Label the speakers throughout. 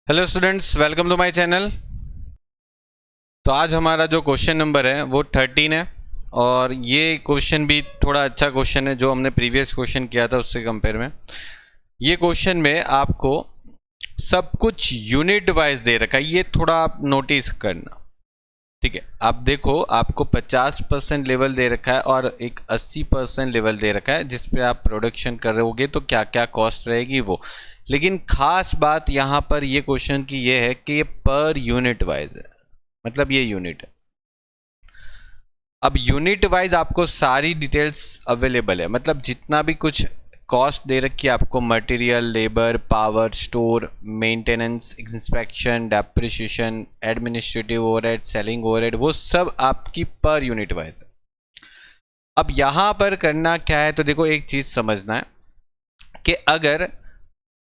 Speaker 1: Hello students, welcome to my channel. तो आज हमारा जो क्वेश्चन नंबर है वो 13 है और ये क्वेश्चन भी थोड़ा अच्छा क्वेश्चन है जो हमने प्रीवियस क्वेश्चन किया था उससे कंपेयर में। ये क्वेश्चन में आपको सब कुछ यूनिट वाइज दे रखा है, ये थोड़ा आप नोटिस करना। ठीक है, आप देखो आपको 50% लेवल दे रखा है और एक 80% लेवल दे रखा है जिस पे आप प्रोडक्शन कर रहोगे तो क्या क्या कॉस्ट रहेगी वो। लेकिन खास बात यहाँ पर ये क्वेश्चन की ये है कि ये पर यूनिट वाइज है, मतलब ये यूनिट है। अब यूनिट वाइज आपको सारी डिटेल्स अवेलेबल है, मतलब जितना भी कुछ कॉस्ट दे रखी है आपको, material, labour, power, store, maintenance, inspection, depreciation, administrative overhead, selling overhead, वो सब आपकी पर यूनिट वाइज है। अब यहाँ पर करना क्या है, तो देखो एक चीज़ समझना है कि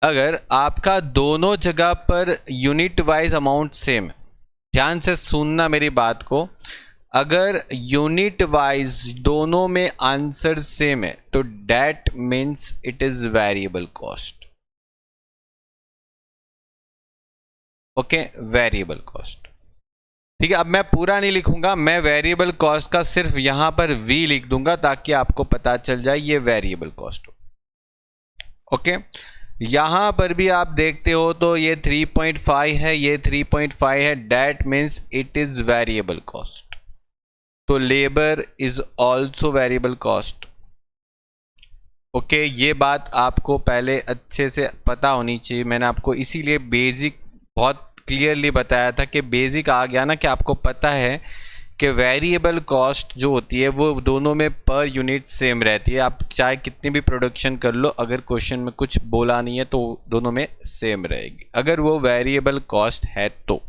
Speaker 1: अगर आपका दोनों जगह per unit wise amount same है, ध्यान से सुनना मेरी बात को, अगर यूनिट वाइज दोनों में आंसर सेम है तो date means it is variable cost. Okay, variable cost. ठीक है, अब मैं पूरा नहीं लिखूंगा, मैं वेरिएबल कॉस्ट का सिर्फ यहां पर वी लिख दूंगा ताकि आपको पता चल जाए ये वेरिएबल कॉस्ट हो। ओके, यहां पर भी आप देखते हो तो ये 3.5 है, ये 3.5 है, that means it is variable cost. तो labour is also variable cost. Okay, ये बात आपको पहले अच्छे से पता होनी चाहिए। मैंने आपको इसीलिए बेसिक बहुत क्लियरली बताया था कि बेसिक आ गया ना, कि आपको पता है कि वेरिएबल कॉस्ट जो होती है वो दोनों में पर यूनिट सेम रहती है। आप चाहे कितनी भी प्रोडक्शन कर लो, अगर क्वेश्चन में कुछ बोला नहीं है तो दोनों में सेम रहेगी, अगर वो वेरिएबल कॉस्ट है तो।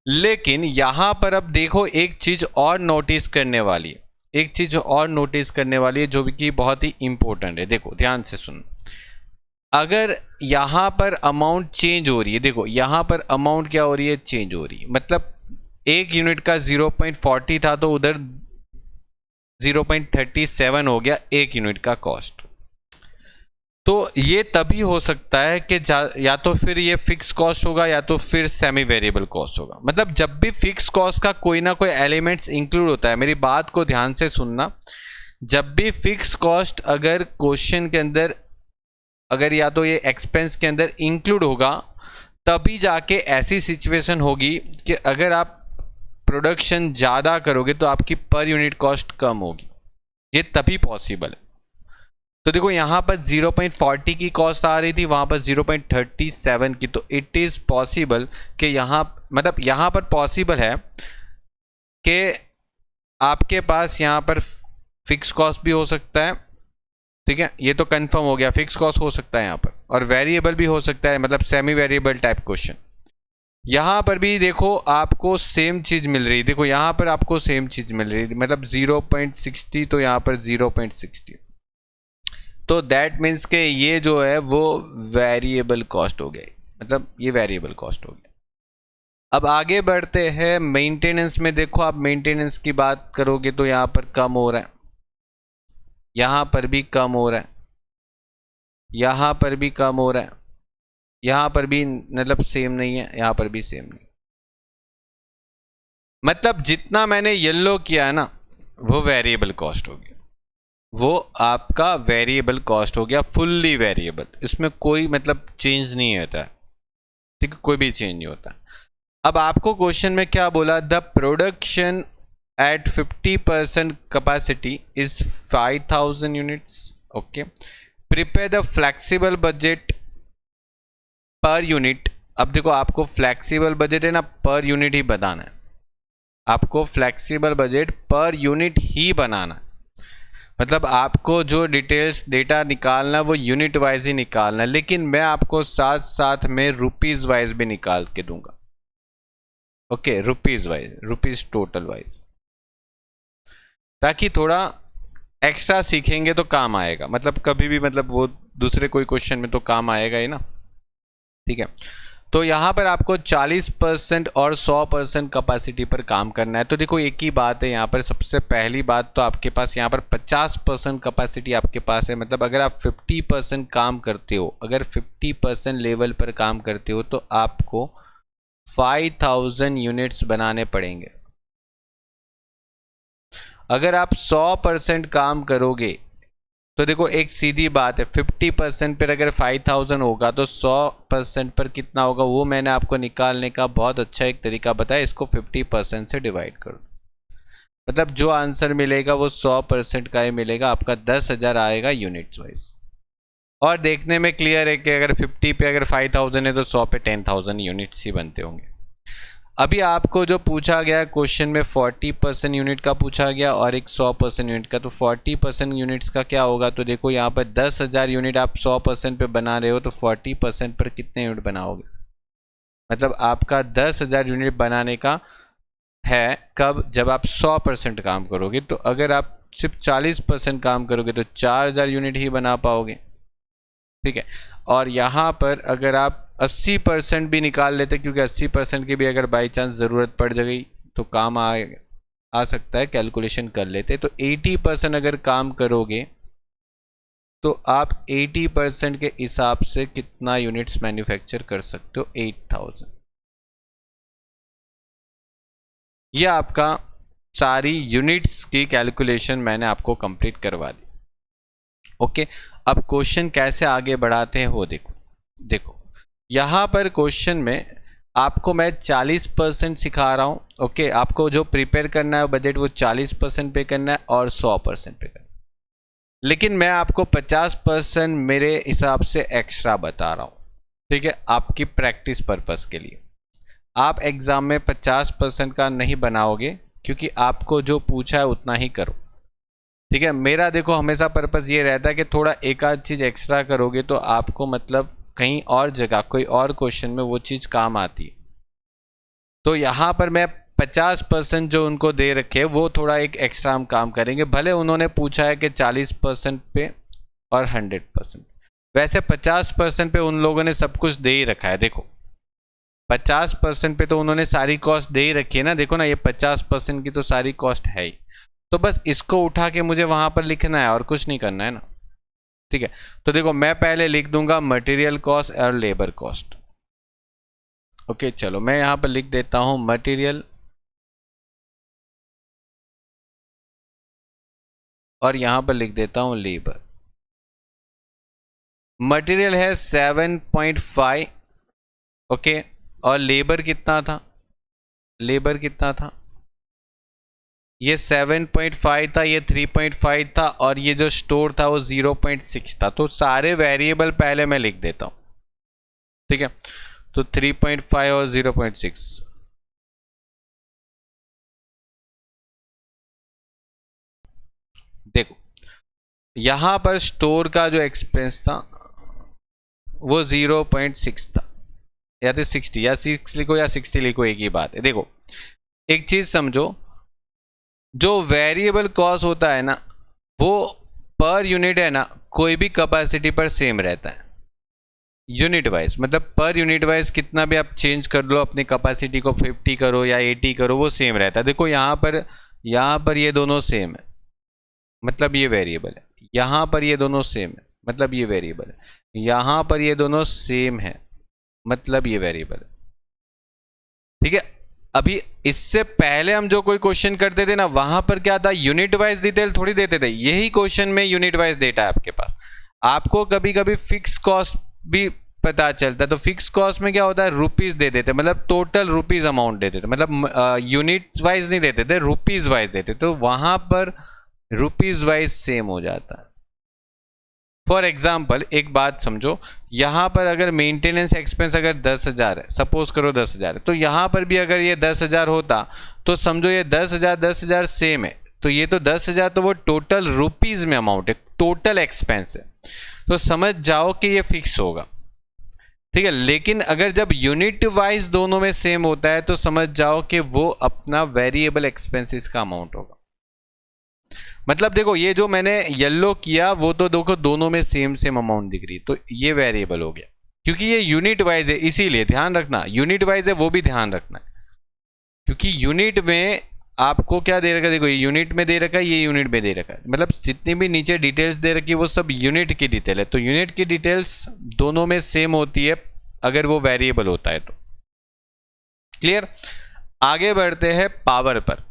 Speaker 1: लेकिन यहां पर अब देखो एक चीज और नोटिस करने वाली है, एक चीज और नोटिस करने वाली है जो कि बहुत ही इंपॉर्टेंट है। देखो ध्यान से सुन, अगर यहां पर अमाउंट चेंज हो रही है, देखो यहां पर अमाउंट क्या हो रही है, चेंज हो रही है, मतलब एक यूनिट का 0.40 था तो उधर 0.37 हो गया एक यूनिट का कॉस्ट। तो ये तभी हो सकता है कि या तो फिर ये फिक्स कॉस्ट होगा या तो फिर सेमी वेरिएबल कॉस्ट होगा। मतलब जब भी फिक्स कॉस्ट का कोई ना कोई एलिमेंट्स इंक्लूड होता है, मेरी बात को ध्यान से सुनना, जब भी फिक्स कॉस्ट अगर क्वेश्चन के अंदर, अगर या तो ये एक्सपेंस के अंदर इंक्लूड होगा, तभी जाके ऐसी सिचुएशन होगी कि अगर आप प्रोडक्शन ज़्यादा करोगे तो आपकी पर यूनिट कॉस्ट कम होगी, ये तभी पॉसिबल है। तो देखो यहाँ पर 0.40 की कॉस्ट आ रही थी, वहाँ पर 0.37 की, तो इट इज़ पॉसिबल कि यहाँ, मतलब यहाँ पर पॉसिबल है कि आपके पास यहाँ पर फिक्स कॉस्ट भी हो सकता है। ठीक है, ये तो कंफर्म हो गया, फिक्स कॉस्ट हो सकता है यहाँ पर, और वेरिएबल भी हो सकता है, मतलब सेमी वेरिएबल टाइप क्वेश्चन। यहाँ पर भी देखो आपको सेम चीज़ मिल रही है, देखो यहाँ पर आपको सेम चीज़ मिल रही है, मतलब 0.60 तो यहाँ पर 0.60, तो दैट मीन्स के ये जो है वो वेरिएबल कॉस्ट हो गई, मतलब ये वेरिएबल कॉस्ट हो गया। अब आगे बढ़ते हैं मेंटेनेंस में। देखो आप मेंटेनेंस की बात करोगे तो यहाँ पर कम हो रहा है, यहाँ पर भी कम हो रहा है, यहाँ पर भी कम हो रहा है, यहाँ पर भी मतलब सेम नहीं है, यहाँ पर भी सेम नहीं। मतलब जितना मैंने येलो किया है ना वो वेरिएबल कॉस्ट हो गया, वो आपका वेरिएबल कॉस्ट हो गया, फुल्ली वेरिएबल, इसमें कोई मतलब चेंज नहीं होता है। ठीक है, कोई भी चेंज नहीं होता। अब आपको क्वेश्चन में क्या बोला, the production at 50% capacity is 5000 units. Okay, prepare the flexible budget per unit. अब देखो आपको फ्लेक्सिबल बजट है ना, पर यूनिट ही बनाना है, आपको फ्लेक्सिबल बजट पर यूनिट ही बनाना है। मतलब आपको जो डिटेल्स डेटा निकालना है वो यूनिट वाइज ही निकालना है, लेकिन मैं आपको साथ साथ में रुपीज वाइज भी निकाल के दूंगा। Okay, rupees wise, rupees total wise, ताकि थोड़ा एक्स्ट्रा सीखेंगे तो काम आएगा, मतलब कभी भी, मतलब वो दूसरे कोई क्वेश्चन में तो काम आएगा ही ना। ठीक है, तो यहाँ पर आपको 40% और 100% कैपेसिटी पर काम करना है। तो देखो एक ही बात है यहाँ पर, सबसे पहली बात तो आपके पास यहाँ पर 50% कैपेसिटी आपके पास है। मतलब अगर आप 50% काम करते हो, अगर 50% लेवल पर काम करते हो तो आपको 5000 यूनिट्स बनाने पड़ेंगे। अगर आप 100% काम करोगे तो देखो एक सीधी बात है, 50% पर अगर 5000 होगा तो 100% पर कितना होगा वो मैंने आपको निकालने का बहुत अच्छा एक तरीका बताया। इसको 50% से डिवाइड करो, मतलब जो आंसर मिलेगा वो 100% का ही मिलेगा, आपका 10,000 आएगा यूनिट्स वाइज। और देखने में क्लियर है कि अगर 50 पे अगर 5000 है तो 100 पे 10,000 यूनिट्स ही बनते होंगे। अभी आपको जो पूछा गया क्वेश्चन में 40% यूनिट का पूछा गया और एक 100% यूनिट का, तो 40% यूनिट्स का क्या होगा, तो देखो यहाँ पर 10,000 यूनिट आप 100% पे बना रहे हो तो 40% पर कितने यूनिट बनाओगे, मतलब आपका 10,000 यूनिट बनाने का है कब, जब आप 100% काम करोगे। तो अगर आप सिर्फ 40% काम करोगे तो 4,000 यूनिट ही बना पाओगे, ठीक है। और यहाँ पर अगर आप 80% भी निकाल लेते, क्योंकि 80% की भी अगर बाई चांस ज़रूरत पड़ गई तो काम आ सकता है, कैलकुलेशन कर लेते। तो 80% अगर काम करोगे तो आप 80% के हिसाब से कितना यूनिट्स मैन्युफैक्चर कर सकते हो, 8000। यह आपका सारी यूनिट्स की कैलकुलेशन मैंने आपको कंप्लीट करवा दी। ओके, अब क्वेश्चन कैसे आगे बढ़ाते हैं वो देखो यहाँ पर क्वेश्चन में आपको मैं 40% सिखा रहा हूँ। ओके, आपको जो प्रिपेयर करना है बजट वो 40% पे करना है और 100% पे करना है, लेकिन मैं आपको 50% मेरे हिसाब से एक्स्ट्रा बता रहा हूँ, ठीक है, आपकी प्रैक्टिस पर्पस के लिए। आप एग्ज़ाम में 50% का नहीं बनाओगे, क्योंकि आपको जो पूछा है उतना ही करो, ठीक है। मेरा देखो हमेशा पर्पस ये रहता है कि थोड़ा एक आध चीज़ एक्स्ट्रा करोगे तो आपको मतलब कहीं और जगह कोई और क्वेश्चन में वो चीज़ काम आती है। तो यहाँ पर मैं 50% जो उनको दे रखे वो थोड़ा एक एक्स्ट्रा हम काम करेंगे, भले उन्होंने पूछा है कि 40% पे और 100%। वैसे 50% पे उन लोगों ने सब कुछ दे ही रखा है। देखो 50% पे तो उन्होंने सारी कॉस्ट दे ही रखी है ना, देखो ना ये 50% की तो सारी कॉस्ट है ही, तो बस इसको उठा के मुझे वहाँ पर लिखना है और कुछ नहीं करना है ना, ठीक है। तो देखो मैं पहले लिख दूंगा मटेरियल कॉस्ट और लेबर कॉस्ट। ओके चलो मैं यहाँ पर लिख देता हूँ मटेरियल और यहाँ पर लिख देता हूँ लेबर। मटेरियल है 7.5, ओके, और लेबर कितना था, लेबर कितना था, ये 7.5 था, ये 3.5 था और ये जो स्टोर था वो 0.6 था। तो सारे वेरिएबल पहले मैं लिख देता हूँ, ठीक है। तो 3.5 और 0.6, देखो यहाँ पर स्टोर का जो एक्सपेंस था वो 0.6 था, या तो 60 या 6 लिखो या 60 लिखो, एक ही बात है। देखो एक चीज़ समझो, जो वेरिएबल कॉस्ट होता है ना वो पर यूनिट है ना, कोई भी कैपेसिटी पर सेम रहता है यूनिट वाइज, मतलब पर यूनिट वाइज कितना भी आप चेंज कर लो अपनी कैपेसिटी को, 50 करो या 80 करो, वो सेम रहता है। देखो यहाँ पर ये दोनों सेम है, मतलब ये वेरिएबल है, यहाँ पर ये दोनों सेम है, मतलब ये वेरिएबल है, यहाँ पर ये दोनों सेम है, मतलब ये वेरिएबल है, ठीक है। अभी इससे पहले हम जो कोई क्वेश्चन करते थे ना, वहां पर क्या था, यूनिट वाइज डिटेल थोड़ी देते थे, यही क्वेश्चन में यूनिट वाइज डेटा है आपके पास। आपको कभी कभी फिक्स कॉस्ट भी पता चलता है, तो फिक्स कॉस्ट में क्या होता है, रुपीज दे देते, मतलब टोटल रुपीज अमाउंट देते थे, मतलब यूनिट वाइज नहीं देते थे, रुपीज वाइज देते, तो वहां पर रुपीज वाइज सेम हो जाता है। फॉर एग्जाम्पल एक बात समझो, यहाँ पर अगर मेंटेनेंस एक्सपेंस अगर 10,000 है, सपोज करो 10,000 है, तो यहाँ पर भी अगर ये 10,000 होता तो समझो ये 10,000 सेम है, तो ये तो 10,000 तो वो टोटल रुपीज में अमाउंट है, टोटल एक्सपेंस है, तो समझ जाओ कि ये फिक्स होगा, ठीक है। लेकिन अगर जब यूनिट वाइज दोनों में सेम होता है तो समझ जाओ कि वो अपना वेरिएबल एक्सपेंसेस का अमाउंट होगा। मतलब देखो ये जो मैंने येलो किया वो तो देखो दोनों में सेम अमाउंट दिख रही है, तो ये वेरिएबल हो गया, क्योंकि ये यूनिट वाइज है, इसीलिए ध्यान रखना, यूनिट वाइज है वो भी ध्यान रखना है, क्योंकि यूनिट में आपको क्या दे रखा है, देखो ये यूनिट में दे रखा है, ये यूनिट में दे रखा है, मतलब जितनी भी नीचे डिटेल्स दे रखी है वो सब यूनिट की डिटेल है। तो यूनिट की डिटेल्स दोनों में सेम होती है अगर वो वेरिएबल होता है तो। क्लियर। आगे बढ़ते हैं पावर पर।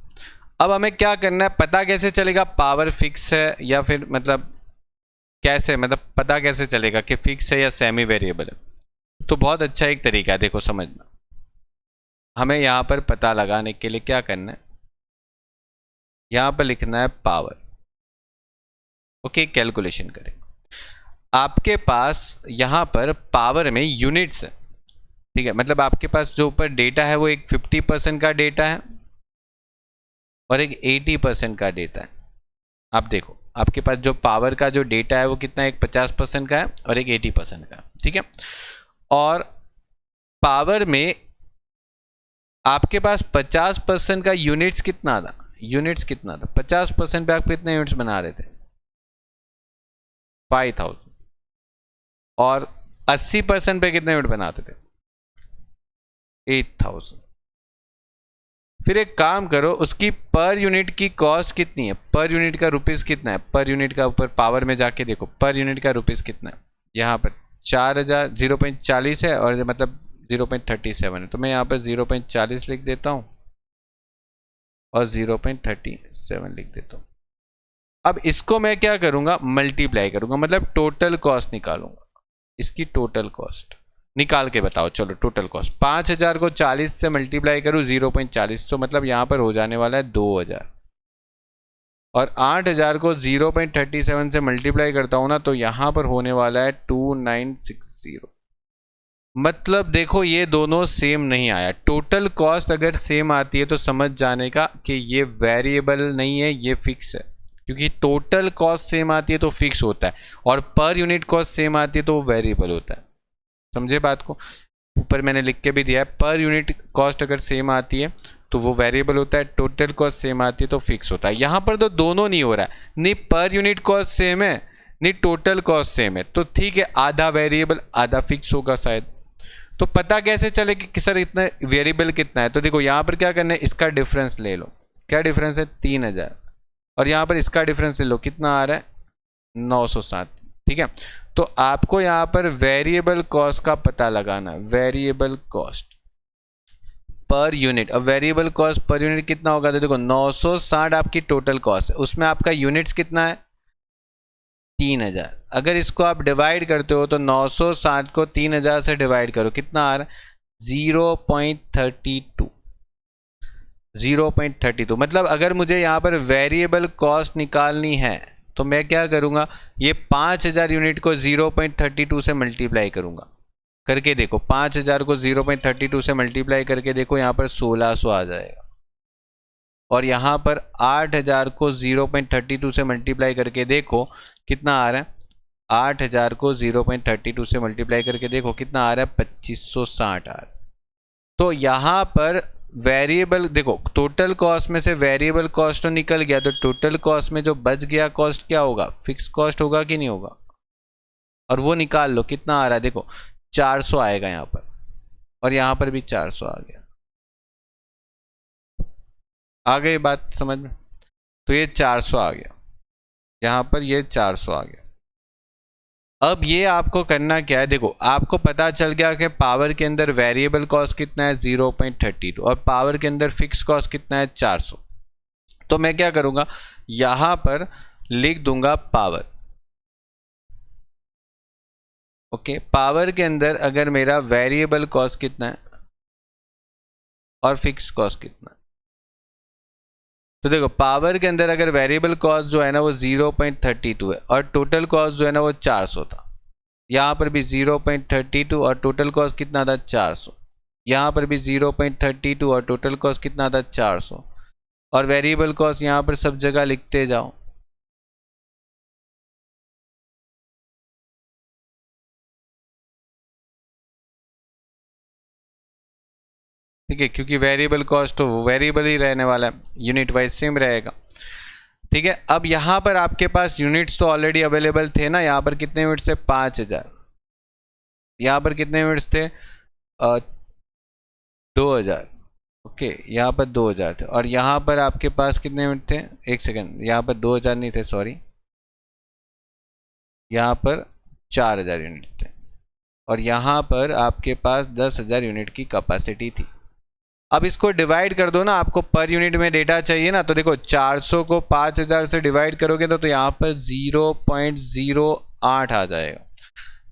Speaker 1: अब हमें क्या करना है, पता कैसे चलेगा पावर फिक्स है या फिर मतलब कैसे, मतलब पता कैसे चलेगा कि फिक्स है या सेमी वेरिएबल है। तो बहुत अच्छा एक तरीका है, देखो समझना। हमें यहाँ पर पता लगाने के लिए क्या करना है, यहाँ पर लिखना है पावर। ओके, कैलकुलेशन करें। आपके पास यहाँ पर पावर में यूनिट्स है, ठीक है, मतलब आपके पास जो ऊपर डेटा है वो एक 50% का डेटा है और एक 80% का डेटा है। आप देखो आपके पास जो पावर का जो डेटा है वो कितना है, एक 50% का है और एक 80% का है, ठीक है। और पावर में आपके पास 50% का यूनिट्स कितना था, यूनिट्स कितना था, 50% पे आप कितने यूनिट्स बना रहे थे, 5000। और 80% पे कितने यूनिट बनाते थे, 8000। फिर एक काम करो, उसकी पर यूनिट की कॉस्ट कितनी है, पर यूनिट का रुपीस कितना है, पर यूनिट का ऊपर पावर में जाके देखो पर यूनिट का रुपीस कितना है। यहाँ पर 4000 0.40 है और मतलब 0.37 है, तो मैं यहाँ पर 0.40 लिख देता हूँ और 0.37 लिख देता हूँ। अब इसको मैं क्या करूँगा, मल्टीप्लाई करूँगा, मतलब टोटल कॉस्ट निकालूंगा, इसकी टोटल कॉस्ट निकाल के बताओ। चलो टोटल कॉस्ट 5000 को 40 से मल्टीप्लाई करूँ 0.40, तो मतलब यहाँ पर हो जाने वाला है 2000। और 8000 को 0.37 से मल्टीप्लाई करता हूँ ना, तो यहाँ पर होने वाला है 2960। मतलब देखो ये दोनों सेम नहीं आया। टोटल कॉस्ट अगर सेम आती है तो समझ जाने का कि ये वेरिएबल नहीं है, ये फिक्स है, क्योंकि टोटल कॉस्ट सेम आती है तो फिक्स होता है और पर यूनिट कॉस्ट सेम आती है तो वो वेरिएबल होता है। समझे बात को, ऊपर मैंने लिख के भी दिया है, पर यूनिट कॉस्ट अगर सेम आती है तो वो वेरिएबल होता है, टोटल कॉस्ट सेम आती है तो फिक्स होता है। यहाँ पर तो दोनों नहीं हो रहा है, नहीं पर यूनिट कॉस्ट सेम है नहीं टोटल कॉस्ट सेम है, तो ठीक है आधा वेरिएबल आधा फिक्स होगा शायद। तो पता कैसे चले कि सर इतना वेरिएबल कितना है, तो देखो यहाँ पर क्या करना है, इसका डिफरेंस ले लो, क्या डिफरेंस है 3000, और यहाँ पर इसका डिफरेंस ले लो, कितना आ रहा है 907, ठीक है। तो आपको यहाँ पर वेरिएबल कॉस्ट का पता लगाना, वेरिएबल कॉस्ट पर यूनिट। अब वेरिएबल कॉस्ट पर यूनिट कितना होगा, तो देखो 960 आपकी टोटल कॉस्ट है, उसमें आपका यूनिट्स कितना है 3000। अगर इसको आप डिवाइड करते हो तो 960 को 3000 से डिवाइड करो, कितना आ रहा है 0.32, 0.32। मतलब अगर मुझे यहाँ पर वेरिएबल कॉस्ट निकालनी है तो मैं क्या करूँगा, ये 5000 यूनिट को 0.32 से मल्टीप्लाई करूँगा, करके देखो 5000 को 0.32 से मल्टीप्लाई करके देखो, यहाँ पर 1600 आ जाएगा। और यहाँ पर 8000 को 0.32 से मल्टीप्लाई करके देखो कितना आ रहा है, 8000 को 0.32 से मल्टीप्लाई करके देखो कितना आ रहा है 2560 आ रहा है। तो यहाँ पर वेरिएबल देखो, टोटल कॉस्ट में से वेरिएबल कॉस्ट तो निकल गया, तो टोटल कॉस्ट में जो बच गया कॉस्ट क्या होगा, फिक्स कॉस्ट होगा कि नहीं होगा, और वो निकाल लो कितना आ रहा है, देखो 400 आएगा यहाँ पर, और यहाँ पर भी 400 आ गया। आ गई बात समझ में, तो ये 400 आ गया, यहाँ पर ये 400 आ गया। अब ये आपको करना क्या है, देखो आपको पता चल गया कि पावर के अंदर वेरिएबल कॉस्ट कितना है 0.32 और पावर के अंदर फिक्स कॉस्ट कितना है 400। तो मैं क्या करूँगा, यहाँ पर लिख दूंगा पावर। ओके, पावर के अंदर अगर मेरा वेरिएबल कॉस्ट कितना है और फिक्स कॉस्ट कितना है, तो देखो पावर के अंदर अगर वेरिएबल कॉस्ट जो है ना वो 0.32 है और टोटल कॉस्ट जो है ना वो 400 था, यहाँ पर भी 0.32 और टोटल कॉस्ट कितना था 400, यहाँ पर भी 0.32 और टोटल कॉस्ट कितना था 400, और वेरिएबल कॉस्ट यहाँ पर सब जगह लिखते जाओ। ठीक है, क्योंकि वेरिएबल कॉस्ट तो वेरिएबल ही रहने वाला है, यूनिट वाइज सेम रहेगा। ठीक है, अब यहाँ पर आपके पास यूनिट्स तो ऑलरेडी अवेलेबल थे ना, यहाँ पर कितने यूनिट्स थे 5000, यहाँ पर कितने यूनिट्स थे? 2000। ओके, यहाँ पर 2000 थे, और यहाँ पर आपके पास कितने यूनिट थे? एक सेकंड, यहाँ पर 2000 नहीं थे, सॉरी, यहाँ पर 4000 यूनिट थे, और यहाँ पर आपके पास 10,000 यूनिट की कैपेसिटी थी। अब इसको डिवाइड कर दो ना, आपको पर यूनिट में डेटा चाहिए ना, तो देखो 400 को 5000 से डिवाइड करोगे तो यहाँ पर 0.08 आ जाएगा।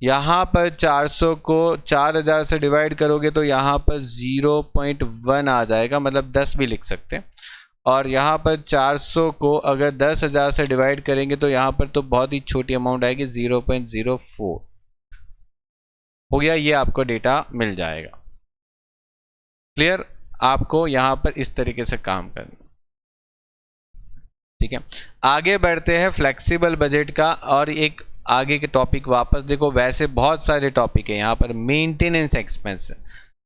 Speaker 1: यहाँ पर 400 को 4000 से डिवाइड करोगे तो यहाँ पर 0.1 आ जाएगा, मतलब 10 भी लिख सकते हैं। और यहाँ पर 400 को अगर 10,000 से डिवाइड करेंगे तो यहाँ पर तो बहुत ही छोटी अमाउंट आएगी, 0.04 हो गया। ये आपको डेटा मिल जाएगा। क्लियर? आपको यहाँ पर इस तरीके से काम करना, ठीक है। आगे बढ़ते हैं फ्लेक्सिबल बजट का, और एक आगे के टॉपिक वापस देखो, वैसे बहुत सारे टॉपिक है यहाँ पर। मेंटेनेंस एक्सपेंस,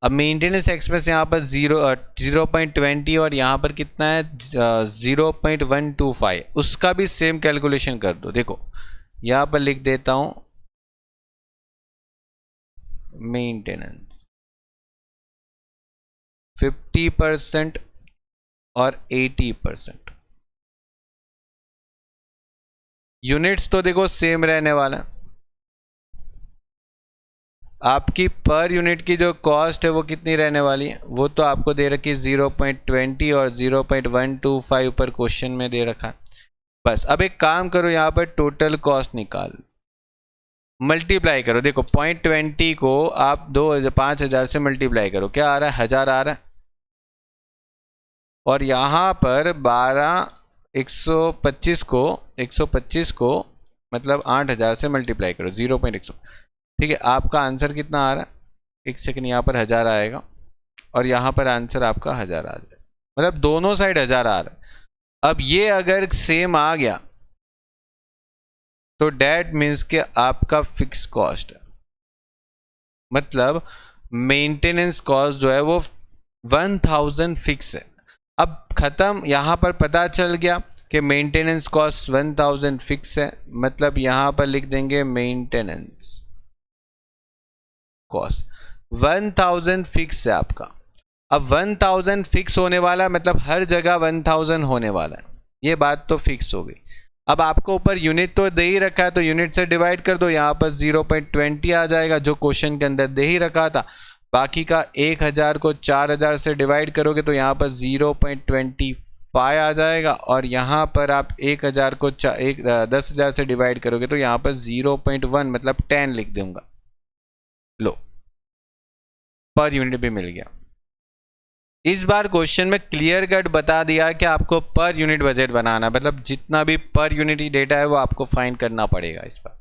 Speaker 1: अब मेंटेनेंस एक्सपेंस यहाँ पर 0.20 और यहाँ पर कितना है 0.125, उसका भी सेम कैलकुलेशन कर दो। देखो यहाँ पर लिख देता हूँ मेंटेनेंस 50% और 80%। यूनिट्स तो देखो सेम रहने वाला है। आपकी पर यूनिट की जो कॉस्ट है वो कितनी रहने वाली है, वो तो आपको दे रखी है 0.20 और 0.125 पर क्वेश्चन में दे रखा है। बस अब एक काम करो, यहाँ पर टोटल कॉस्ट निकाल, मल्टीप्लाई करो। देखो 0.20 को आप 5000 से मल्टीप्लाई करो, क्या आ रहा है? 1000 आ रहा है। और यहाँ पर 125 को मतलब 8000 से मल्टीप्लाई करो, 0.100, ठीक है। आपका आंसर कितना आ रहा है? एक सेकंड, यहाँ पर 1000 आएगा और यहाँ पर आंसर आपका 1000 आ जाए, मतलब दोनों साइड 1000 आ रहा है। अब ये अगर सेम आ गया तो डैट मीन्स कि आपका फिक्स कॉस्ट है, मतलब मेंटेनेंस कॉस्ट जो है वो 1000 फिक्स है। अब खत्म, यहाँ पर पता चल गया कि मेंटेनेंस कॉस्ट 1000 फिक्स है, मतलब यहाँ पर लिख देंगे मेंटेनेंस कॉस्ट 1000 फिक्स है आपका। अब 1000 फिक्स होने वाला मतलब हर जगह 1000 होने वाला है, ये बात तो फिक्स हो गई। अब आपको ऊपर यूनिट तो दे ही रखा है, तो यूनिट से डिवाइड कर दो, यहाँ पर 0.20 आ जाएगा जो क्वेश्चन के अंदर दे ही रखा था। बाकी का 1000 को 4000 से डिवाइड करोगे तो यहाँ पर 0.25 आ जाएगा, और यहाँ पर आप 1000 को 10,000 से डिवाइड करोगे तो यहाँ पर 0.1 मतलब 10 लिख दूंगा। लो, पर यूनिट भी मिल गया। इस बार क्वेश्चन में क्लियर कट बता दिया कि आपको पर यूनिट बजट बनाना, मतलब जितना भी पर यूनिट डेटा है वो आपको फाइंड करना पड़ेगा इस बार,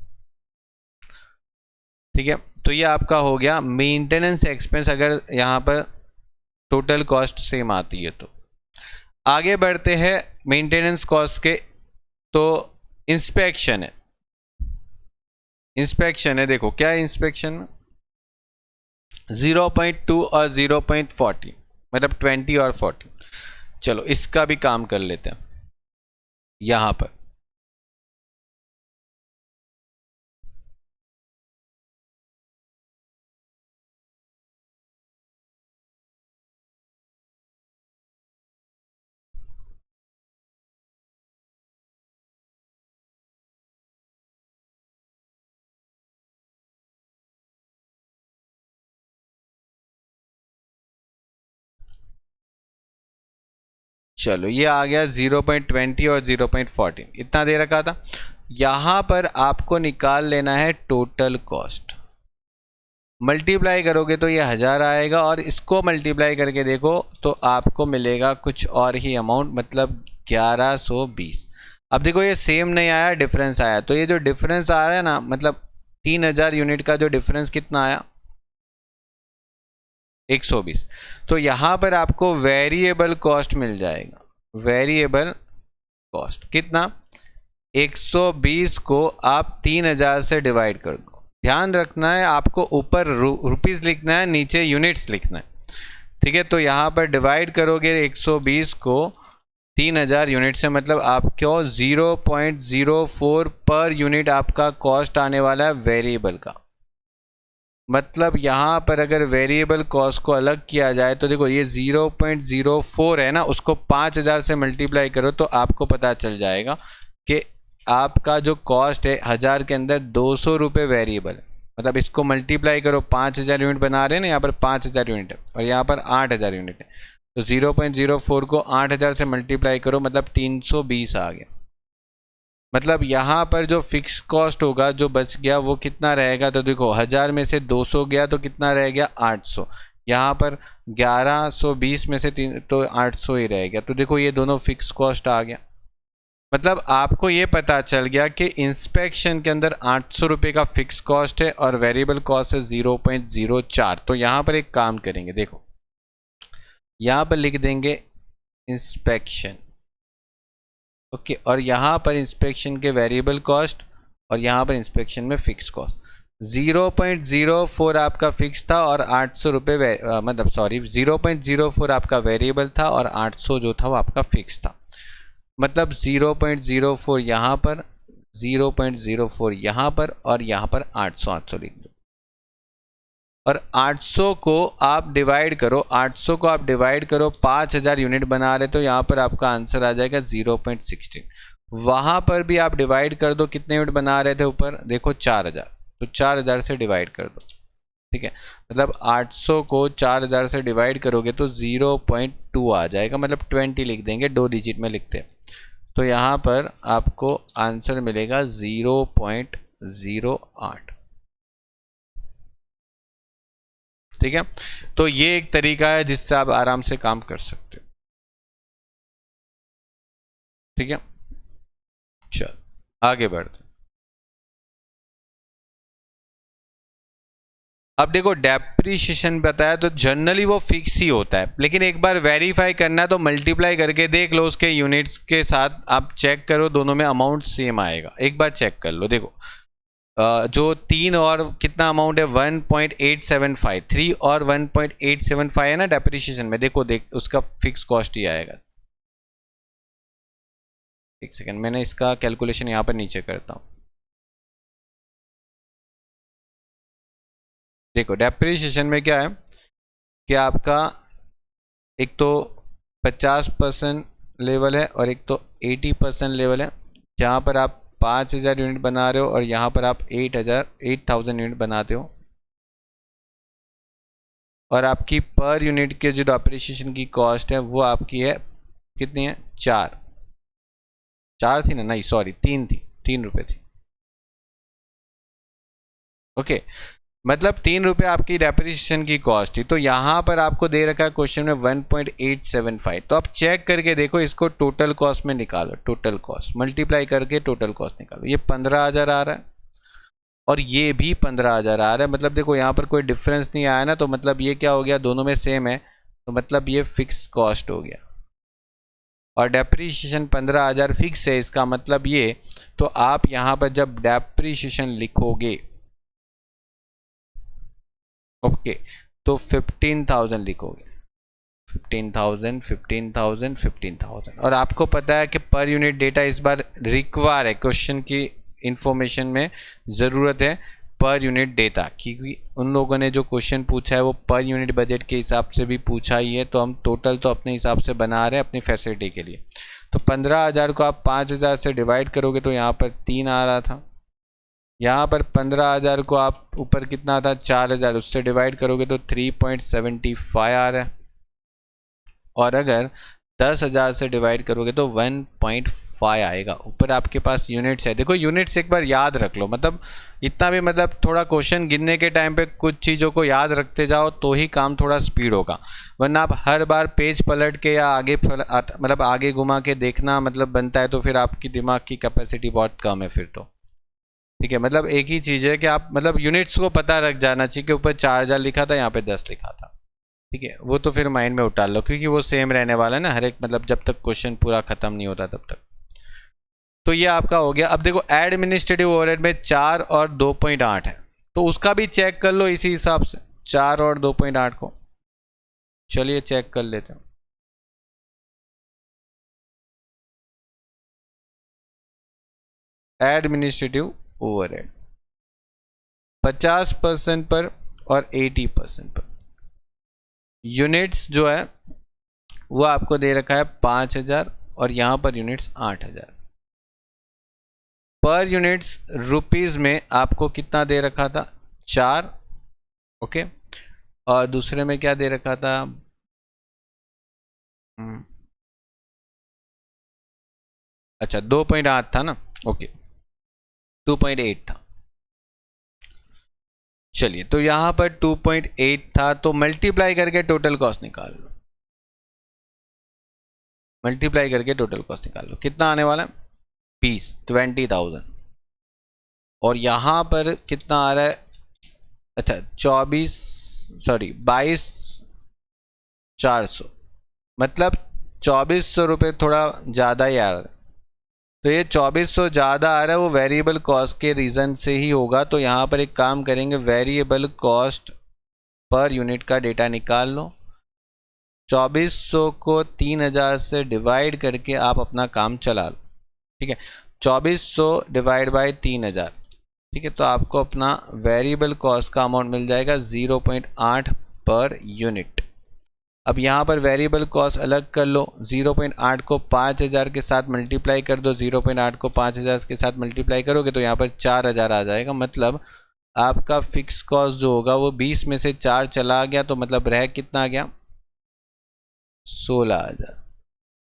Speaker 1: ठीक है। तो ये आपका हो गया मेंटेनेंस एक्सपेंस, अगर यहाँ पर टोटल कॉस्ट सेम आती है तो। आगे बढ़ते हैं मेंटेनेंस कॉस्ट के, तो इंस्पेक्शन है। इंस्पेक्शन है, देखो क्या है इंस्पेक्शन में 0.2 और 0.40 मतलब 20 और 40। चलो इसका भी काम कर लेते हैं यहाँ पर। चलो ये आ गया 0.20 और 0.14, इतना दे रखा था। यहाँ पर आपको निकाल लेना है टोटल कॉस्ट, मल्टीप्लाई करोगे तो ये 1000 आएगा, और इसको मल्टीप्लाई करके देखो तो आपको मिलेगा कुछ और ही अमाउंट, मतलब 1120। अब देखो ये सेम नहीं आया, डिफरेंस आया, तो ये जो डिफरेंस आ रहा है ना, मतलब 3000 यूनिट का जो डिफरेंस कितना आया 120। तो यहाँ पर आपको वेरिएबल कॉस्ट मिल जाएगा। वेरिएबल कॉस्ट कितना 120 को आप 3000 से डिवाइड कर दो। ध्यान रखना है आपको ऊपर रुपीस लिखना है, नीचे यूनिट्स लिखना है, ठीक है। तो यहाँ पर डिवाइड करोगे 120 को 3000 यूनिट से, मतलब आपको 0.04 पर यूनिट आपका कॉस्ट आने वाला है वेरिएबल का। मतलब यहाँ पर अगर वेरिएबल कॉस्ट को अलग किया जाए तो देखो ये 0.04 है ना, उसको 5000 से मल्टीप्लाई करो तो आपको पता चल जाएगा कि आपका जो कॉस्ट है 1000 के अंदर 200 रुपये वेरिएबल। मतलब इसको मल्टीप्लाई करो, 5000 यूनिट बना रहे हैं ना, यहाँ पर 5000 यूनिट है और यहाँ पर 8000 यूनिट है, तो 0.04 को 8000 से मल्टीप्लाई करो मतलब 320 आ गया। मतलब यहाँ पर जो फिक्स कॉस्ट होगा जो बच गया वो कितना रहेगा, तो देखो 1000 में से 200 गया तो कितना रह गया 800, यहाँ पर 1120 में से 3 तो 800 ही रह गया। तो देखो ये दोनों फिक्स कॉस्ट आ गया। मतलब आपको ये पता चल गया कि इंस्पेक्शन के अंदर 800 रुपये का फिक्स कॉस्ट है और वेरिएबल कॉस्ट है 0.04। तो यहाँ पर एक काम करेंगे, देखो यहाँ पर लिख देंगे इंस्पेक्शन, ओके, और यहाँ पर इंस्पेक्शन के वेरिएबल कॉस्ट और यहाँ पर इंस्पेक्शन में फिक्स कॉस्ट। 0.04 आपका फिक्स था और 800 रुपये मतलब सॉरी 0.04 आपका वेरिएबल था और 800 जो था वो आपका फिक्स था। मतलब 0.04 यहाँ पर, 0.04 यहाँ पर और यहाँ पर 800 लिख दो। और 800 को आप डिवाइड करो, 800 को आप डिवाइड करो 5000 यूनिट बना रहे तो यहाँ पर आपका आंसर आ जाएगा 0.16। वहाँ पर भी आप डिवाइड कर दो, कितने यूनिट बना रहे थे ऊपर देखो 4000, तो 4000 से डिवाइड कर दो, ठीक है। मतलब 800 को 4000 से डिवाइड करोगे तो 0.2 आ जाएगा, मतलब 20 लिख देंगे, 2 डिजिट में लिखते हैं। तो यहाँ पर आपको आंसर मिलेगा 0.08, ठीक है। तो ये एक तरीका है जिससे आप आराम से काम कर सकते हो, ठीक है। चल आगे बढ़ते। अब देखो डेप्रीशिएशन बताया तो जनरली वो फिक्स ही होता है, लेकिन एक बार वेरीफाई करना है तो मल्टीप्लाई करके देख लो उसके यूनिट्स के साथ, आप चेक करो दोनों में अमाउंट सेम आएगा, एक बार चेक कर लो। देखो जो 3 और कितना अमाउंट है 1.875, 3 और 1.875 है ना डेप्रीशिएशन में, देखो उसका फिक्स कॉस्ट ही आएगा। एक सेकेंड, मैंने इसका कैलकुलेशन यहाँ पर नीचे करता हूँ। देखो डेप्रीशिएशन में क्या है कि आपका एक तो 50% लेवल है और एक तो 80% लेवल है, जहाँ पर आप 5000 यूनिट बना रहे हो और यहाँ पर आप 8000 यूनिट बनाते हो, और आपकी पर यूनिट के जो डेप्रीशिएशन की कॉस्ट है वो आपकी है कितनी है, 4 थी ना, नहीं सॉरी 3 थी, 3 रुपये थी, ओके। मतलब 3 रुपये आपकी डेप्रीशिएशन की कॉस्ट थी। तो यहाँ पर आपको दे रखा है क्वेश्चन में 1.875, तो आप चेक करके देखो इसको टोटल कॉस्ट में निकालो, टोटल कॉस्ट मल्टीप्लाई करके टोटल कॉस्ट निकालो, ये 15000 आ रहा है और ये भी 15000 आ रहा है। मतलब देखो यहाँ पर कोई डिफरेंस नहीं आया ना, तो मतलब ये क्या हो गया, दोनों में सेम है, तो मतलब ये फिक्स कॉस्ट हो गया। और डेप्रीशिएशन 15000 फिक्स है, इसका मतलब ये, तो आप यहाँ पर जब डेप्रीशिएशन लिखोगे ओके तो 15000 लिखोगे, 15000 और आपको पता है कि पर यूनिट डेटा इस बार रिक्वायर है, क्वेश्चन की इंफॉर्मेशन में ज़रूरत है पर यूनिट डेटा, क्योंकि उन लोगों ने जो क्वेश्चन पूछा है वो पर यूनिट बजट के हिसाब से भी पूछा ही है, तो हम टोटल तो अपने हिसाब से बना रहे हैं अपनी फैसिलिटी के लिए। तो 15000 को आप 5000 से डिवाइड करोगे तो यहाँ पर 3 आ रहा था, यहाँ पर 15000 को आप ऊपर कितना था 4000, उससे डिवाइड करोगे तो 3.75 आ रहा है, और अगर 10,000 से डिवाइड करोगे तो 1.5 आएगा। ऊपर आपके पास यूनिट्स है, देखो यूनिट्स एक बार याद रख लो, मतलब इतना भी, मतलब थोड़ा क्वेश्चन गिनने के टाइम पे कुछ चीज़ों को याद रखते जाओ तो ही काम थोड़ा स्पीड होगा, वरना आप हर बार पेज पलट के या आगे मतलब आगे घुमा के देखना मतलब बनता है, तो फिर आपकी दिमाग की कैपेसिटी बहुत कम है फिर तो, ठीक है। मतलब एक ही चीज़ है कि आप मतलब यूनिट्स को पता रख जाना चाहिए कि ऊपर 4000 लिखा था, यहाँ पे 10 लिखा था, ठीक है। वो तो फिर माइंड में उतार लो क्योंकि वो सेम रहने वाला है ना हर एक, मतलब जब तक क्वेश्चन पूरा खत्म नहीं होता तब तक। तो ये आपका हो गया। अब देखो एडमिनिस्ट्रेटिव ओवरहेड में 4 और 2.8 है, तो उसका भी चेक कर लो इसी हिसाब से, 4 और 2.8 को, चलिए चेक कर लेते हैं। एडमिनिस्ट्रेटिव ओवरहेड 50% पर और 80% पर। यूनिट्स जो है वो आपको दे रखा है 5000 और यहाँ पर यूनिट्स 8000। पर यूनिट्स रुपीस में आपको कितना दे रखा था, 4। ओके, और दूसरे में क्या दे रखा था, अच्छा 2.8 था ना, ओके 2.8 था। चलिए, तो यहां पर 2.8 था, तो मल्टीप्लाई करके टोटल कॉस्ट निकाल लो, मल्टीप्लाई करके टोटल कॉस्ट निकाल लो, कितना आने वाला है 20,000। और यहां पर कितना आ रहा है, अच्छा 22,400, मतलब 2400 रुपये थोड़ा ज़्यादा ही आ रहा है। तो ये 2400 ज़्यादा आ रहा है, वो वेरिएबल कॉस्ट के रीज़न से ही होगा। तो यहाँ पर एक काम करेंगे, वेरिएबल कॉस्ट पर यूनिट का डेटा निकाल लो। 2400 को 3000 से डिवाइड करके आप अपना काम चला लो, ठीक है। 2400 डिवाइड बाई 3000, ठीक है। तो आपको अपना वेरिएबल कॉस्ट का अमाउंट मिल जाएगा 0.8 पर यूनिट। अब यहाँ पर वेरिएबल कॉस्ट अलग कर लो, 0.8 को 5000 के साथ मल्टीप्लाई कर दो, 0.8 को 5000 के साथ मल्टीप्लाई करोगे तो यहाँ पर 4000 आ जाएगा। मतलब आपका फिक्स कॉस्ट जो होगा वो 20 में से 4 चला गया, तो मतलब रह कितना आ गया, 16000।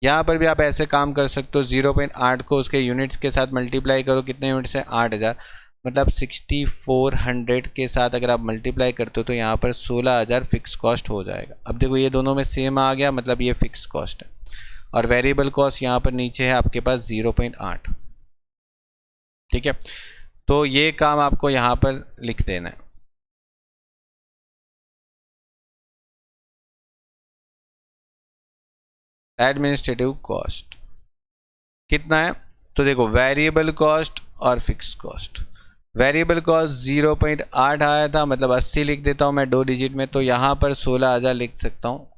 Speaker 1: यहाँ पर भी आप ऐसे काम कर सकते हो, 0.8 को उसके यूनिट्स के साथ मल्टीप्लाई करो, कितने यूनिट्स हैं 8000, मतलब 6400 के साथ अगर आप मल्टीप्लाई करते हो तो यहाँ पर 16000 फिक्स कॉस्ट हो जाएगा। अब देखो ये दोनों में सेम आ गया, मतलब ये फिक्स कॉस्ट है। और वेरिएबल कॉस्ट यहाँ पर नीचे है आपके पास 0.8, ठीक है। तो ये काम आपको यहाँ पर लिख देना है। एडमिनिस्ट्रेटिव कॉस्ट कितना है, तो देखो वेरिएबल कॉस्ट और फिक्स कॉस्ट। वेरिएबल कॉस्ट 0.8 आया था, मतलब 80 लिख देता हूँ मैं 2 डिजिट में, तो यहाँ पर 16000 लिख सकता हूँ,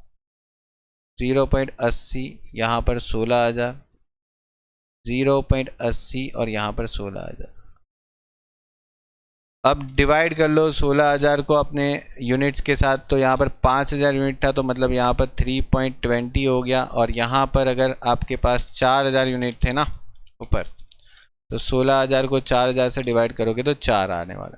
Speaker 1: 0.80 यहाँ पर 16000, 0.80 और यहाँ पर 16000। अब डिवाइड कर लो 16000 को अपने यूनिट्स के साथ, तो यहाँ पर 5000 यूनिट था, तो मतलब यहाँ पर 3.20 हो गया। और यहाँ पर अगर आपके पास 4000 यूनिट थे ना ऊपर, तो 16000 को 4000 से डिवाइड करोगे तो 4 आने वाला,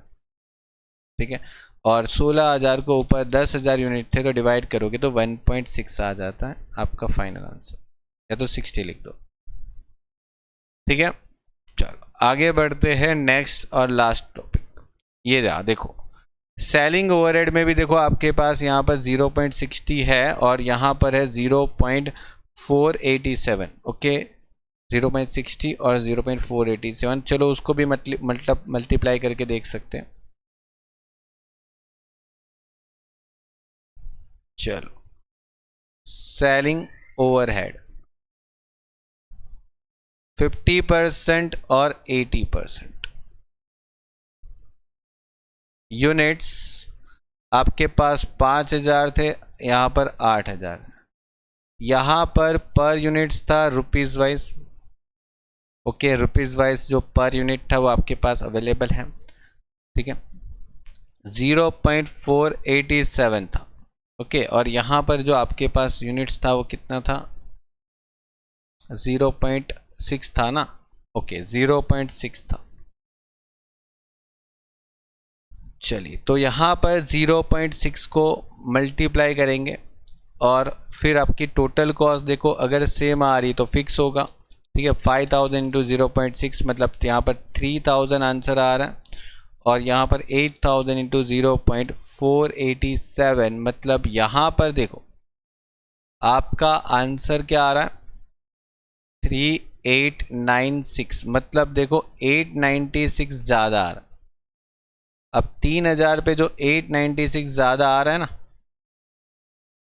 Speaker 1: ठीक है। और 16000 को ऊपर 10000 यूनिट थे, तो डिवाइड करोगे तो 1.6 आ जाता है आपका फाइनल आंसर, या तो 60 लिख दो, ठीक है। चलो आगे बढ़ते हैं, नेक्स्ट और लास्ट टॉपिक। ये रहा, देखो सेलिंग ओवरहेड में भी देखो आपके पास यहाँ पर 0.60 है और यहाँ पर है 0.487, ओके 0.60 और 0.487। चलो उसको भी मल्टीप्लाई करके देख सकते हैं। चलो सेलिंग ओवरहेड 50% और 80%। यूनिट्स आपके पास 5000 थे, यहाँ पर 8000। यहाँ पर यूनिट्स था rupees wise, okay rupees wise जो पर यूनिट था वो आपके पास अवेलेबल है, ठीक है। 0.487 था, ओके। और यहाँ पर जो आपके पास यूनिट्स था वो कितना था, 0.6 था ना, ओके 0.6 था। चलिए, तो यहाँ पर 0.6 को मल्टीप्लाई करेंगे और फिर आपकी टोटल कॉस्ट देखो, अगर सेम आ रही तो फिक्स होगा, ठीक है। 5000 इंटू 0.6 मतलब यहाँ पर 3000 आंसर आ रहा है। और यहाँ पर 8000 इंटू 0.487 मतलब यहाँ पर देखो आपका आंसर क्या आ रहा है, 3896, मतलब देखो 896 ज़्यादा आ रहा है। अब 3000 पे जो 896 ज़्यादा आ रहा है ना,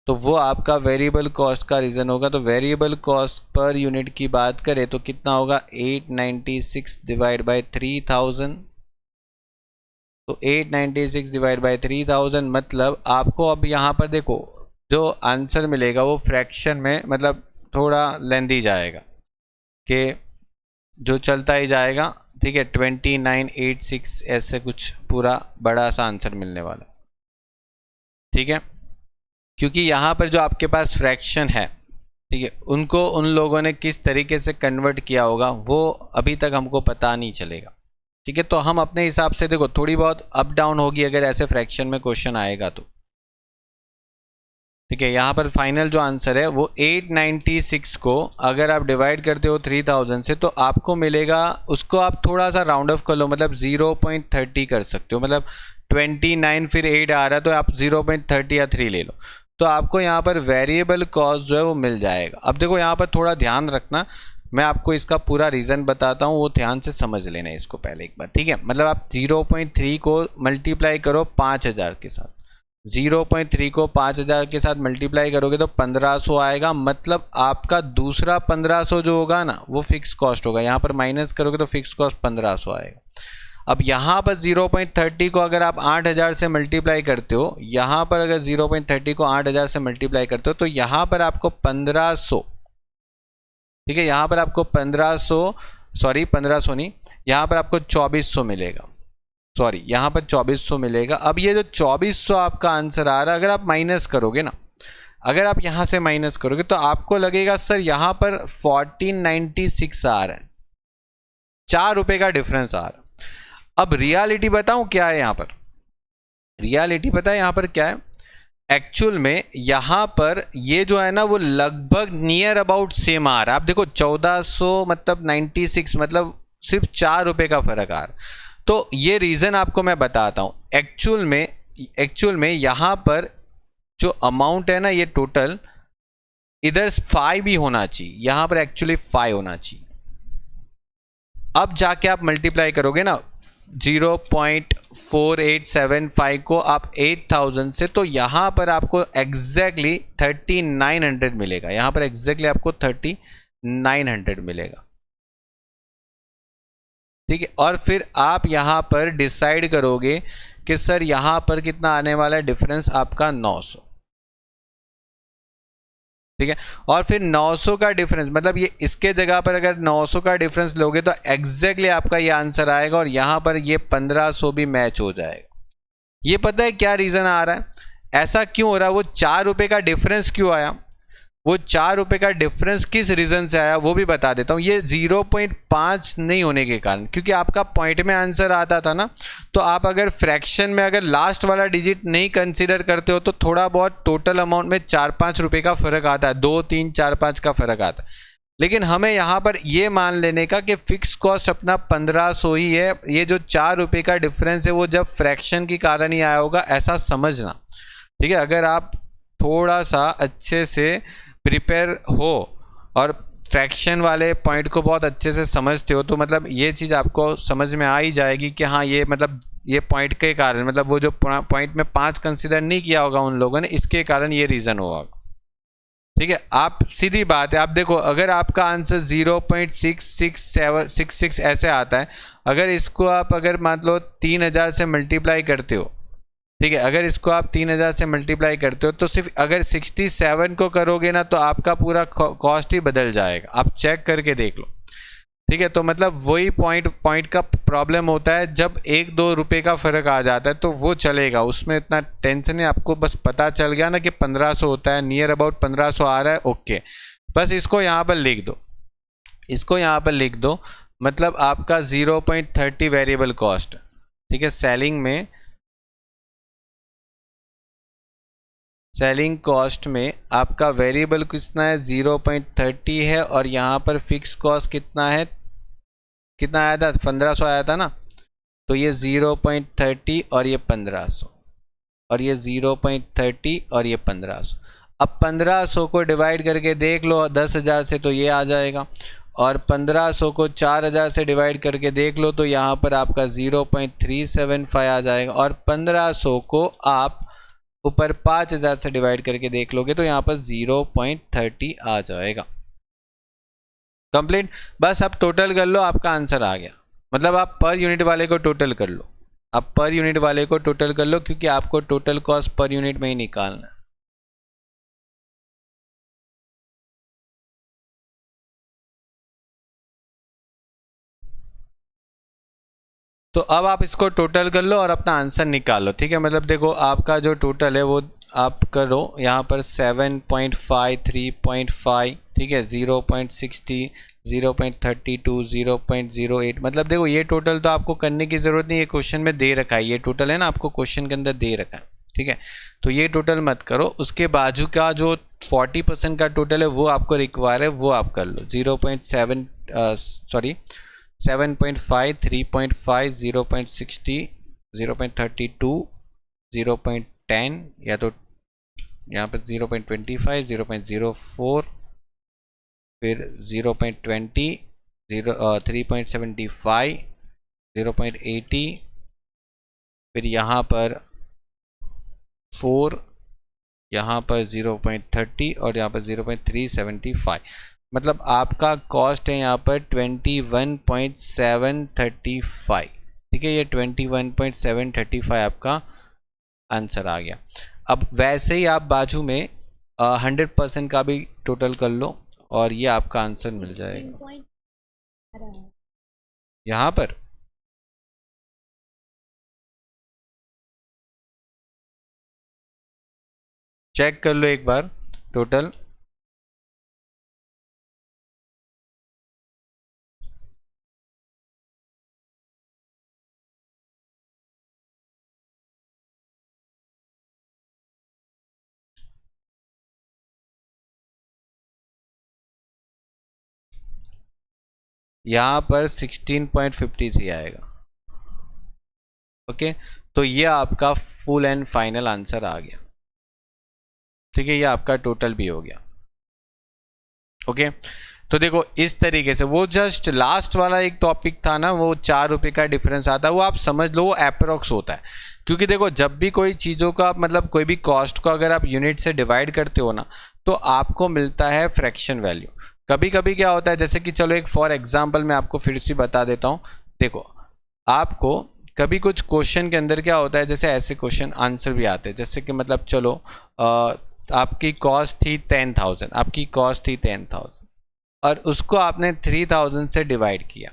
Speaker 1: तो वो आपका वेरिएबल कॉस्ट का रीज़न होगा। तो वेरिएबल कॉस्ट पर यूनिट की बात करें तो कितना होगा, 896 डिवाइड बाई 3000, तो 896 डिवाइड बाई 3000 मतलब आपको अब यहाँ पर देखो जो आंसर मिलेगा वो फ्रैक्शन में, मतलब थोड़ा लेंदी जाएगा कि जो चलता ही जाएगा, ठीक है। 2986 ऐसे कुछ पूरा बड़ा सा आंसर मिलने वाला, ठीक है, क्योंकि यहाँ पर जो आपके पास फ्रैक्शन है, ठीक है, उनको उन लोगों ने किस तरीके से कन्वर्ट किया होगा वो अभी तक हमको पता नहीं चलेगा। ठीक है, तो हम अपने हिसाब से देखो थोड़ी बहुत अप डाउन होगी अगर ऐसे फ्रैक्शन में क्वेश्चन आएगा तो। ठीक है, यहाँ पर फाइनल जो आंसर है वो 896 को अगर आप डिवाइड करते हो 3000 से तो आपको मिलेगा, उसको आप थोड़ा सा राउंड ऑफ कर लो, मतलब 0.30 कर सकते हो, मतलब 29 फिर 8 आ रहा है तो आप 0.30 या 3 ले लो, तो आपको यहाँ पर वेरिएबल कॉस्ट जो है वो मिल जाएगा। अब देखो यहाँ पर थोड़ा ध्यान रखना, मैं आपको इसका पूरा रीज़न बताता हूँ, वो ध्यान से समझ लेना इसको पहले एक बार। ठीक है, मतलब आप 0.3 को मल्टीप्लाई करो 5000 के साथ, 0.3 को 5000 के साथ मल्टीप्लाई करोगे तो 1500 आएगा, मतलब आपका दूसरा 1500 जो होगा ना वो फिक्स कॉस्ट होगा, यहाँ पर माइनस करोगे तो फिक्स कॉस्ट 1500 आएगा। अब यहाँ पर 0.30 को अगर आप 8000 से मल्टीप्लाई करते हो, यहाँ पर अगर 0.30 को 8000 से मल्टीप्लाई करते हो तो यहाँ पर आपको 1500, ठीक है, यहाँ पर आपको 1500 नहीं, यहाँ पर आपको 2400 मिलेगा, सॉरी यहाँ पर 2400 मिलेगा। अब ये जो 2400 आपका आंसर आ रहा है, अगर आप माइनस करोगे ना, अगर आप यहाँ से माइनस करोगे तो आपको लगेगा सर यहाँ पर 1496 आ रहा है, 4 रुपये का डिफरेंस आ रहा है। अब रियलिटी बताऊं क्या है, यहाँ पर रियलिटी पता है यहाँ पर क्या है, एक्चुअल में यहाँ पर ये जो है ना वो लगभग नियर अबाउट सेम आ रहा है। आप देखो 1400 मतलब 96, मतलब सिर्फ 4 रुपये का फर्क आ रहा है। तो ये रीज़न आपको मैं बताता हूँ, एक्चुअल में यहाँ पर जो अमाउंट है ना ये टोटल इधर 5 भी होना चाहिए, यहाँ पर एक्चुअली 5 होना चाहिए। अब जाके आप मल्टीप्लाई करोगे ना 0.4875 को आप 8000 से, तो यहाँ पर आपको एग्जैक्टली 3900 मिलेगा, यहाँ पर एग्जैक्टली आपको 3900 मिलेगा। ठीक है, और फिर आप यहाँ पर डिसाइड करोगे कि सर यहाँ पर कितना आने वाला है डिफरेंस, आपका 900। ठीक है, और फिर 900 का डिफरेंस मतलब ये इसके जगह पर अगर 900 का डिफरेंस लोगे तो एग्जैक्टली आपका ये आंसर आएगा, और यहाँ पर ये 1500 भी मैच हो जाएगा। ये पता है क्या रीज़न आ रहा है, ऐसा क्यों हो रहा है, वो 4 रुपये का डिफरेंस क्यों आया, वो 4 रुपये का डिफरेंस किस रीज़न से आया वो भी बता देता हूँ। ये 0.5 नहीं होने के कारण, क्योंकि आपका पॉइंट में आंसर आता था ना, तो आप अगर फ्रैक्शन में अगर लास्ट वाला डिजिट नहीं कंसीडर करते हो तो थोड़ा बहुत टोटल अमाउंट में 4-5 रुपये का फ़र्क आता है, 2, 3, 4, 5 का फ़र्क आता है। लेकिन हमें यहाँ पर ये मान लेने का कि फ़िक्स कॉस्ट अपना 1500 ही है, ये जो 4 रुपये का डिफरेंस है वो जब फ्रैक्शन के कारण ही आया होगा, ऐसा समझना। ठीक है, अगर आप थोड़ा सा अच्छे से प्रिपेयर हो और फ्रैक्शन वाले पॉइंट को बहुत अच्छे से समझते हो तो मतलब ये चीज़ आपको समझ में आ ही जाएगी कि हाँ ये मतलब ये पॉइंट के कारण, मतलब वो जो पॉइंट में 5 कंसीडर नहीं किया होगा उन लोगों ने, इसके कारण ये रीज़न होगा। ठीक है, आप सीधी बात है, आप देखो अगर आपका आंसर 0.66766 ऐसे आता है, अगर इसको आप अगर मान लो 3000 से मल्टीप्लाई करते हो, ठीक है, अगर इसको आप 3000 से मल्टीप्लाई करते हो तो सिर्फ अगर 67 को करोगे ना तो आपका पूरा कॉस्ट ही बदल जाएगा, आप चेक करके देख लो। ठीक है, तो मतलब वही पॉइंट का प्रॉब्लम होता है, जब 1-2 रुपये का फ़र्क आ जाता है तो वो चलेगा, उसमें इतना टेंशन है। आपको बस पता चल गया ना कि 1500 होता है, नियर अबाउट 1500 आ रहा है, ओके, बस इसको यहाँ पर लिख दो, इसको यहाँ पर लिख दो, मतलब आपका 0.30 वेरिएबल कॉस्ट। ठीक है, सेलिंग कॉस्ट में आपका वेरिएबल कितना है 0.30 है, और यहाँ पर फिक्स कॉस्ट कितना है, कितना आया था 1500 आया था ना, तो ये 0.30 और ये 1500 और ये 0.30 और ये 1500। अब 1500 को डिवाइड करके देख लो 10,000 से तो ये आ जाएगा, और 1500 को 4000 से डिवाइड करके देख लो तो यहाँ पर आपका 0.375 आ जाएगा, और 1500 को आप ऊपर 5000 से डिवाइड करके देख लोगे तो यहाँ पर 0.30 आ जाएगा। कंप्लीट, बस आप टोटल कर लो, आपका आंसर आ गया। मतलब आप पर यूनिट वाले को टोटल कर लो, आप पर यूनिट वाले को टोटल कर लो, क्योंकि आपको टोटल कॉस्ट पर यूनिट में ही निकालना है। तो अब आप इसको टोटल कर लो और अपना आंसर निकाल लो। ठीक है, मतलब देखो आपका जो टोटल है वो आप करो यहाँ पर 7.5, 3.5, ठीक है, 0.60, 0.32, 0.08, मतलब देखो ये टोटल तो आपको करने की ज़रूरत नहीं, ये क्वेश्चन में दे रखा है, ये टोटल है ना आपको क्वेश्चन के अंदर दे रखा है, ठीक है। तो ये टोटल मत करो, उसके बाजू का जो 40% का टोटल है वो आपको रिक्वायर है, वो आप कर लो। 0.7 सॉरी 7.5, 3.5, 0.60, 0.32, 0.10, या तो यहाँ पर 0.25, 0.04, फिर 0.20, 3.75, 0.80, फिर यहाँ पर 4, यहाँ पर 0.30 और यहाँ पर 0.375, मतलब आपका कॉस्ट है यहाँ पर 21.735, ठीक है, ये 21.735 आपका आंसर आ गया। अब वैसे ही आप बाजू में 100% का भी टोटल कर लो और ये आपका आंसर मिल जाएगा यहाँ पर। चेक कर लो एक बार टोटल। यहाँ पर 16.53 आएगा। ओके, तो ये आपका फुल एंड फाइनल आंसर आ गया, ठीक है, ये आपका टोटल भी हो गया। ओके, तो देखो इस तरीके से वो जस्ट लास्ट वाला एक टॉपिक था ना, वो 4 रुपये का डिफरेंस आता है, वो आप समझ लो वो अप्रोक्स होता है, क्योंकि देखो जब भी कोई चीज़ों का मतलब कोई भी कॉस्ट को अगर आप यूनिट से डिवाइड करते हो ना तो आपको मिलता है फ्रैक्शन वैल्यू। कभी कभी क्या होता है, जैसे कि चलो एक फॉर एग्जाम्पल मैं आपको फिर से बता देता हूँ। देखो आपको कभी कुछ क्वेश्चन के अंदर क्या होता है, जैसे ऐसे क्वेश्चन आंसर भी आते हैं, जैसे कि मतलब चलो आपकी कॉस्ट थी 10,000, आपकी कॉस्ट थी 10,000 और उसको आपने 3,000 से डिवाइड किया,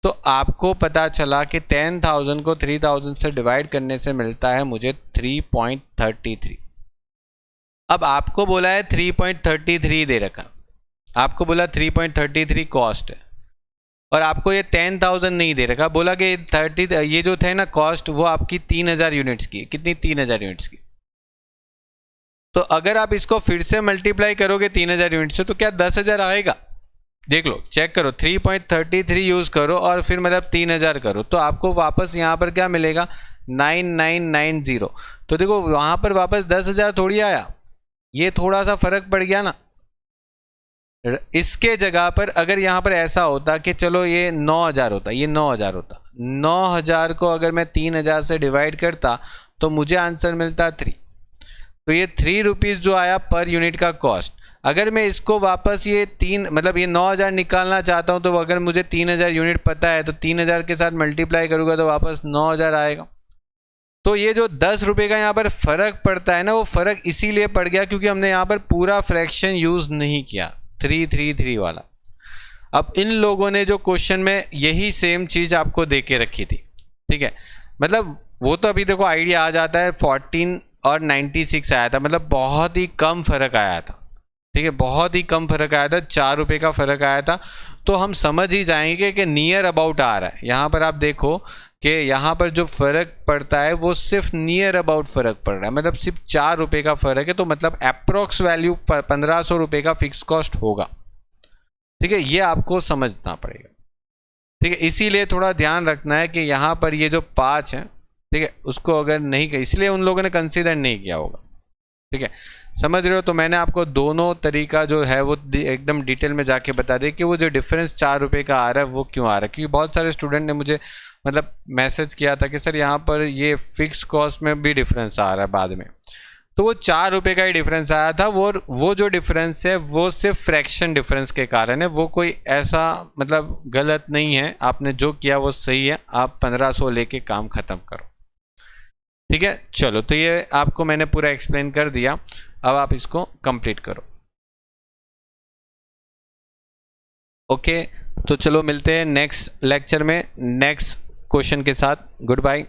Speaker 1: तो आपको पता चला कि 10,000 को 3,000 से डिवाइड करने से मिलता है मुझे 3.33। अब आपको बोला है 3.33 दे रखा, आपको बोला 3.33 कॉस्ट है और आपको ये 10,000 नहीं दे रखा, बोला कि 30 ये जो थे ना कॉस्ट वो आपकी 3,000 यूनिट्स की, कितनी 3,000 यूनिट्स की। तो अगर आप इसको फिर से मल्टीप्लाई करोगे 3,000 यूनिट से तो क्या 10,000 आएगा? देख लो, चेक करो, 3.33 यूज़ करो और फिर मतलब 3,000 करो तो आपको वापस यहाँ पर क्या मिलेगा 9990। तो देखो वहाँ पर वापस 10,000 थोड़ी आया, ये थोड़ा सा फर्क पड़ गया ना। इसके जगह पर अगर यहाँ पर ऐसा होता कि चलो ये 9,000 होता, ये 9,000 होता, 9,000 को अगर मैं 3,000 से डिवाइड करता तो मुझे आंसर मिलता 3। तो ये 3 रुपीज़ जो आया पर यूनिट का कॉस्ट, अगर मैं इसको वापस ये 3 मतलब ये 9,000 निकालना चाहता हूँ तो अगर मुझे 3,000 यूनिट पता है तो 3,000 के साथ मल्टीप्लाई करूँगा तो वापस 9,000 आएगा। तो ये जो 10 रुपये का यहाँ पर फ़र्क पड़ता है ना, वो फ़र्क इसीलिए पड़ गया क्योंकि हमने यहाँ पर पूरा फ्रैक्शन यूज़ नहीं किया 333 वाला। अब इन लोगों ने जो क्वेश्चन में यही सेम चीज़ आपको दे के रखी थी, ठीक है, मतलब वो तो अभी देखो आइडिया आ जाता है 14 और 96 आया था, मतलब बहुत ही कम फ़र्क आया था, ठीक है, बहुत ही कम फ़र्क आया था, 4 रुपये का फ़र्क आया था। तो हम समझ ही जाएंगे कि नियर अबाउट आ रहा है। यहाँ पर आप देखो कि यहाँ पर जो फ़र्क पड़ता है वो सिर्फ नियर अबाउट फ़र्क पड़ रहा है, मतलब सिर्फ 4 रुपये का फ़र्क है, तो मतलब अप्रोक्स वैल्यू 1,500 रुपये का फिक्स कॉस्ट होगा, ठीक है, ये आपको समझना पड़ेगा, ठीक है। इसीलिए थोड़ा ध्यान रखना है कि यहाँ पर ये जो 5 है, ठीक है, उसको अगर नहीं किया, इसलिए उन लोगों ने कंसीडर नहीं किया होगा, ठीक है, समझ रहे हो। तो मैंने आपको दोनों तरीका जो है वो एकदम डिटेल में जाके बता दिया कि वो जो डिफरेंस 4 रुपये का आ रहा है वो क्यों आ रहा है, क्योंकि बहुत सारे स्टूडेंट ने मुझे मतलब मैसेज किया था कि सर यहाँ पर ये फिक्स कॉस्ट में भी डिफरेंस आ रहा है बाद में, तो वो 4 रुपये का ही डिफरेंस आया था। वो जो डिफरेंस है वो सिर्फ फ्रैक्शन डिफरेंस के कारण है, वो कोई ऐसा मतलब गलत नहीं है, आपने जो किया वो सही है, आप 1,500 लेके काम ख़त्म करो, ठीक है। चलो, तो ये आपको मैंने पूरा एक्सप्लेन कर दिया, अब आप इसको कंप्लीट करो। ओके, तो चलो मिलते हैं नेक्स्ट लेक्चर में नेक्स्ट क्वेश्चन के साथ। Good bye.